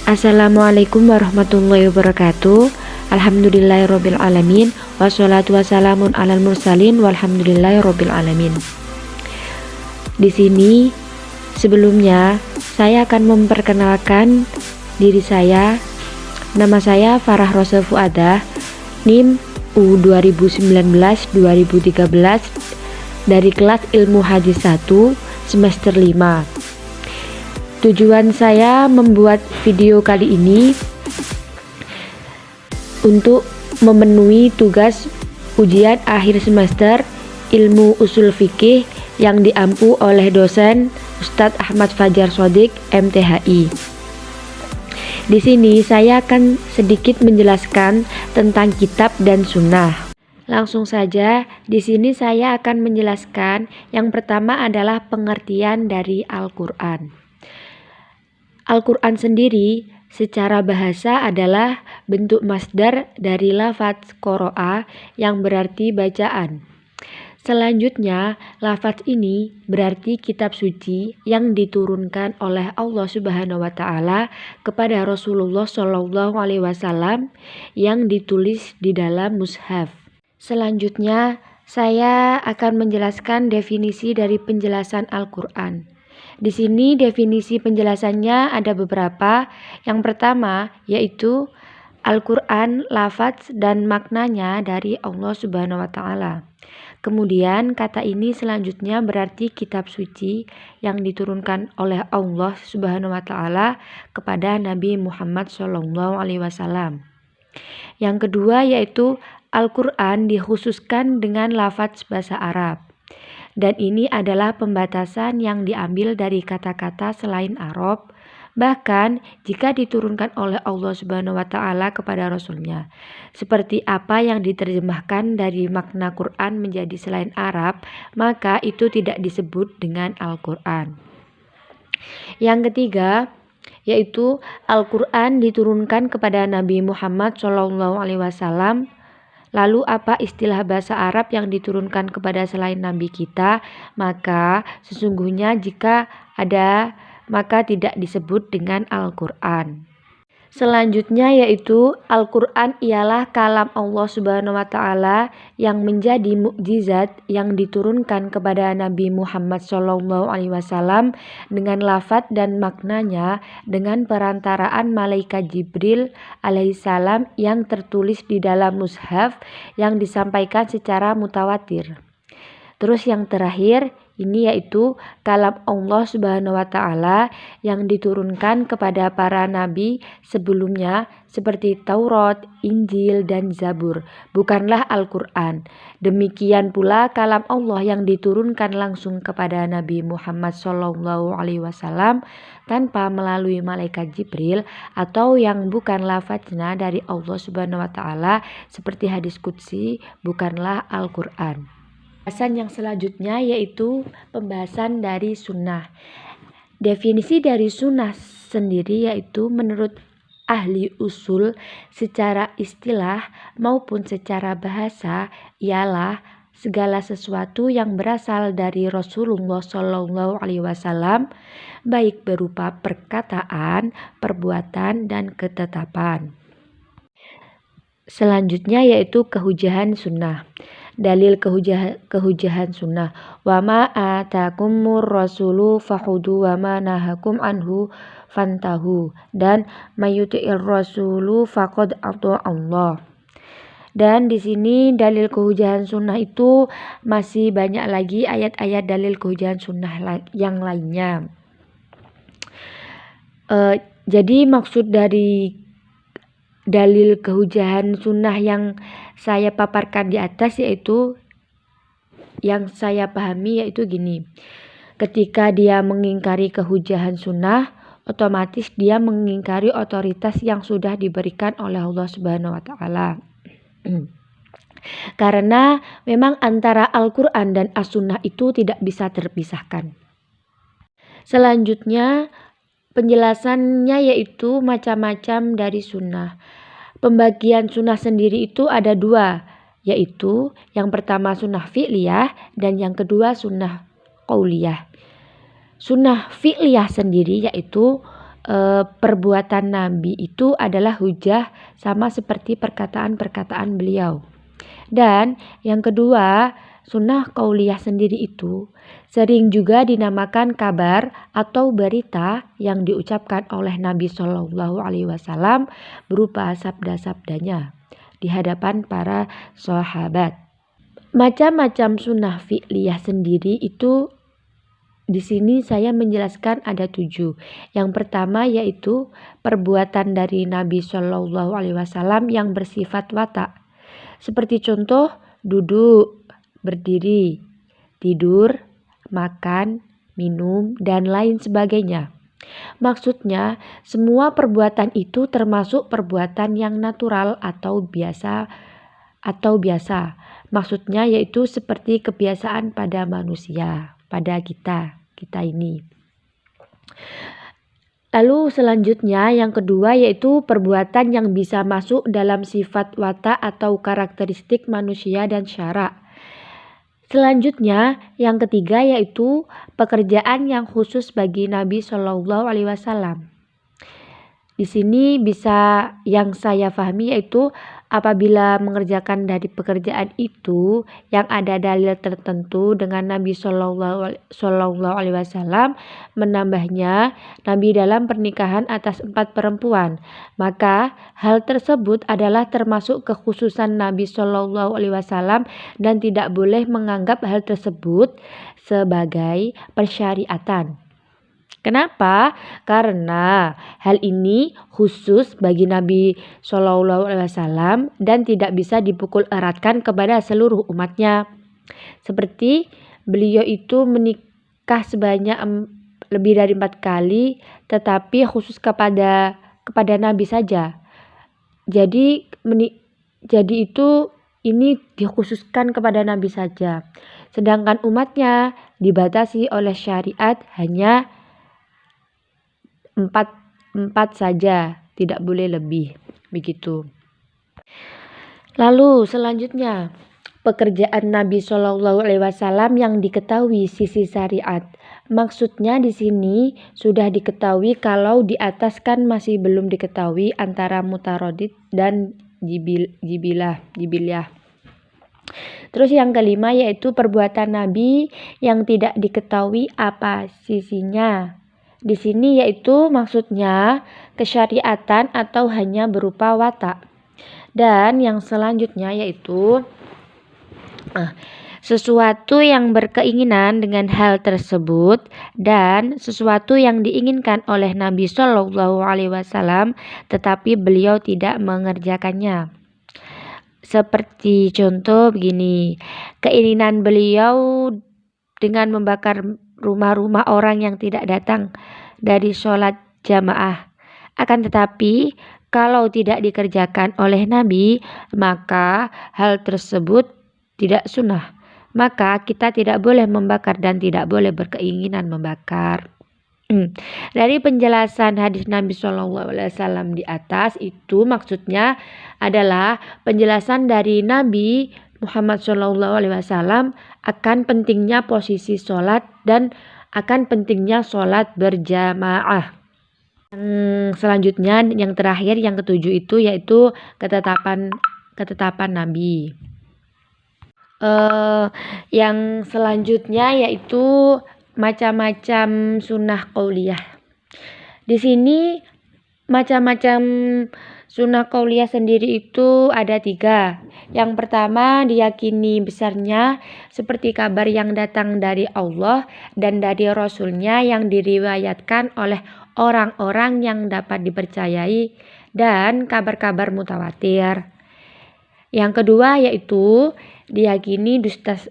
Assalamualaikum warahmatullahi wabarakatuh. Alhamdulillahirabbil alamin wassalatu wassalamun alal mursalin walhamdulillahirabbil alamin. Di sini sebelumnya saya akan memperkenalkan diri saya. Nama saya Farah Rosa Fuadah, NIM U 2019-2013 dari kelas Ilmu Hadis 1 semester 5. Tujuan saya membuat video kali ini untuk memenuhi tugas ujian akhir semester Ilmu Usul Fikih yang diampu oleh dosen Ustadz Ahmad Fajar Shodiq, MTHI. Di sini saya akan sedikit menjelaskan tentang kitab dan sunnah. Langsung saja, di sini saya akan menjelaskan yang pertama adalah pengertian dari Al-Quran. Al-Quran sendiri secara bahasa adalah bentuk masdar dari lafaz qoro'a yang berarti bacaan. Selanjutnya, lafaz ini berarti kitab suci yang diturunkan oleh Allah Subhanahu wa Ta'ala kepada Rasulullah Shallallahu Alaihi Wasallam yang ditulis di dalam mushaf. Selanjutnya, saya akan menjelaskan definisi dari penjelasan Al-Quran. Di sini definisi penjelasannya ada beberapa. Yang pertama yaitu Al-Quran, lafaz dan maknanya dari Allah Subhanahu wa Ta'ala. Kemudian kata ini selanjutnya berarti kitab suci yang diturunkan oleh Allah Subhanahu wa Ta'ala kepada Nabi Muhammad Shallallahu Alaihi Wasallam. Yang kedua yaitu Al-Quran dikhususkan dengan lafaz bahasa Arab. Dan ini adalah pembatasan yang diambil dari kata-kata selain Arab, bahkan jika diturunkan oleh Allah Subhanahu wa Ta'ala kepada Rasulnya. Seperti apa yang diterjemahkan dari makna Quran menjadi selain Arab, maka itu tidak disebut dengan Al-Quran. Yang ketiga yaitu Al-Quran diturunkan kepada Nabi Muhammad SAW. Lalu apa istilah bahasa Arab yang diturunkan kepada selain Nabi kita? Maka sesungguhnya jika ada maka tidak disebut dengan Al-Quran. Selanjutnya yaitu Al-Quran ialah kalam Allah Subhanahu wa Ta'ala yang menjadi mukjizat yang diturunkan kepada Nabi Muhammad SAW dengan lafaz dan maknanya dengan perantaraan malaikat Jibril alaihissalam yang tertulis di dalam mushaf yang disampaikan secara mutawatir. Terus yang terakhir ini yaitu kalam Allah Subhanahu wa Ta'ala yang diturunkan kepada para nabi sebelumnya seperti Taurat, Injil, dan Zabur, bukanlah Al-Quran. Demikian pula kalam Allah yang diturunkan langsung kepada Nabi Muhammad SAW tanpa melalui malaikat Jibril atau yang bukan lafaznya dari Allah Subhanahu wa Ta'ala seperti hadis qudsi, bukanlah Al-Quran. Pembahasan yang selanjutnya yaitu pembahasan dari sunnah. Definisi dari sunnah sendiri yaitu menurut ahli usul secara istilah maupun secara bahasa ialah segala sesuatu yang berasal dari Rasulullah Shallallahu Alaihi Wasallam baik berupa perkataan, perbuatan, dan ketetapan. Selanjutnya yaitu kehujahan sunnah. Dalil kehujahan sunnah. Wa ma atakumur rasulu fahudu wa ma nahakum anhu fantahu. Dan mayuti'ir rasulu faqad ata Allah. Dan di sini dalil kehujahan sunnah itu masih banyak lagi ayat-ayat dalil kehujahan sunnah yang lainnya. Jadi maksud dari dalil kehujahan sunnah yang saya paparkan di atas yaitu yang saya pahami yaitu gini. Ketika dia mengingkari kehujahan sunnah, otomatis dia mengingkari otoritas yang sudah diberikan oleh Allah Subhanahu wa Ta'ala. Karena memang antara Al-Quran dan As-Sunnah itu tidak bisa terpisahkan. Selanjutnya penjelasannya yaitu macam-macam dari sunnah. Pembagian sunnah sendiri itu ada dua, yaitu yang pertama sunnah fi'liyah dan yang kedua sunnah qauliyah. Sunnah fi'liyah sendiri yaitu perbuatan Nabi itu adalah hujah sama seperti perkataan-perkataan beliau. Dan yang kedua, sunnah qauliyah sendiri itu sering juga dinamakan kabar atau berita yang diucapkan oleh Nabi Shallallahu Alaihi Wasallam berupa sabda-sabdanya di hadapan para sahabat. Macam-macam sunnah fi'liyah sendiri itu di sini saya menjelaskan ada 7. Yang pertama yaitu perbuatan dari Nabi Shallallahu Alaihi Wasallam yang bersifat watak. Seperti contoh duduk, berdiri, tidur, makan, minum, dan lain sebagainya. Maksudnya semua perbuatan itu termasuk perbuatan yang natural atau biasa. Maksudnya yaitu seperti kebiasaan pada manusia. Pada kita ini. Lalu selanjutnya yang kedua yaitu perbuatan yang bisa masuk dalam sifat watak atau karakteristik manusia dan syara. Selanjutnya yang ketiga yaitu pekerjaan yang khusus bagi Nabi Shallallahu Alaihi Wasallam. Di sini bisa yang saya pahami yaitu apabila mengerjakan dari pekerjaan itu yang ada dalil tertentu dengan Nabi Shallallahu Alaihi Wasallam menambahnya Nabi dalam pernikahan atas 4 perempuan, maka hal tersebut adalah termasuk kekhususan Nabi Shallallahu Alaihi Wasallam dan tidak boleh menganggap hal tersebut sebagai persyariatan. Kenapa? Karena hal ini khusus bagi Nabi Shallallahu Alaihi Wasallam dan tidak bisa dipukul eratkan kepada seluruh umatnya. Seperti beliau itu menikah sebanyak lebih dari 4 kali, tetapi khusus kepada Nabi saja. Jadi itu ini dikhususkan kepada Nabi saja. Sedangkan umatnya dibatasi oleh syariat hanya 4 saja, tidak boleh lebih, begitu. Lalu selanjutnya pekerjaan Nabi Shallallahu Alaihi Wasallam yang diketahui sisi syariat. Maksudnya di sini sudah diketahui, kalau di atas kan masih belum diketahui antara mutarodid dan jibilah. Terus yang kelima yaitu perbuatan Nabi yang tidak diketahui apa sisinya. Di sini yaitu maksudnya kesyariatan atau hanya berupa watak. Dan yang selanjutnya yaitu sesuatu yang berkeinginan dengan hal tersebut dan sesuatu yang diinginkan oleh Nabi Shallallahu Alaihi Wasallam tetapi beliau tidak mengerjakannya. Seperti contoh begini, keinginan beliau dengan membakar rumah-rumah orang yang tidak datang dari sholat jamaah. Akan tetapi kalau tidak dikerjakan oleh Nabi, maka hal tersebut tidak sunnah. Maka kita tidak boleh membakar dan tidak boleh berkeinginan membakar. Dari penjelasan hadis Nabi SAW di atas itu maksudnya adalah penjelasan dari Nabi Muhammad SAW akan pentingnya posisi sholat dan akan pentingnya sholat berjamaah. Yang selanjutnya yang terakhir yang ketujuh itu yaitu ketetapan Nabi. Yang selanjutnya yaitu macam-macam sunnah qauliyah. Di sini macam-macam sunnah qauliyah sendiri itu ada 3. Yang pertama diyakini besarnya seperti kabar yang datang dari Allah dan dari Rasulnya yang diriwayatkan oleh orang-orang yang dapat dipercayai dan kabar-kabar mutawatir. Yang kedua yaitu diyakini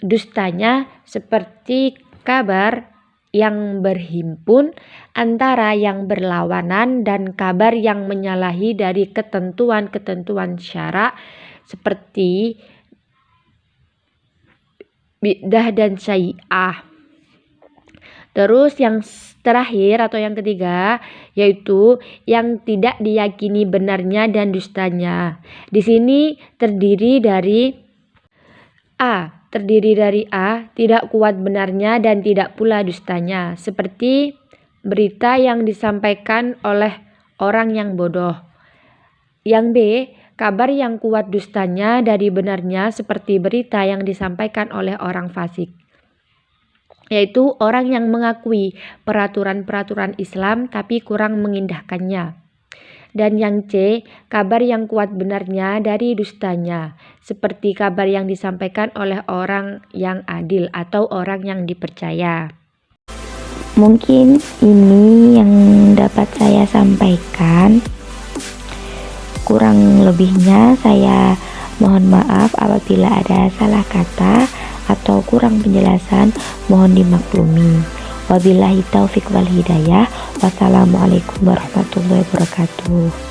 dustanya seperti kabar yang berhimpun antara yang berlawanan dan kabar yang menyalahi dari ketentuan-ketentuan syara seperti bid'ah dan syai'ah. Terus yang terakhir atau yang ketiga yaitu yang tidak diyakini benarnya dan dustanya. Di sini terdiri dari A, tidak kuat benarnya dan tidak pula dustanya. Seperti berita yang disampaikan oleh orang yang bodoh. Yang B, kabar yang kuat dustanya dari benarnya seperti berita yang disampaikan oleh orang fasik, yaitu orang yang mengakui peraturan-peraturan Islam tapi kurang mengindahkannya. Dan yang C, kabar yang kuat benarnya dari dustanya, seperti kabar yang disampaikan oleh orang yang adil atau orang yang dipercaya. Mungkin ini yang dapat saya sampaikan. Kurang lebihnya saya mohon maaf apabila ada salah kata atau kurang penjelasan, mohon dimaklumi. Wabillahi taufik wal hidayah. Wassalamualaikum warahmatullahi wabarakatuh.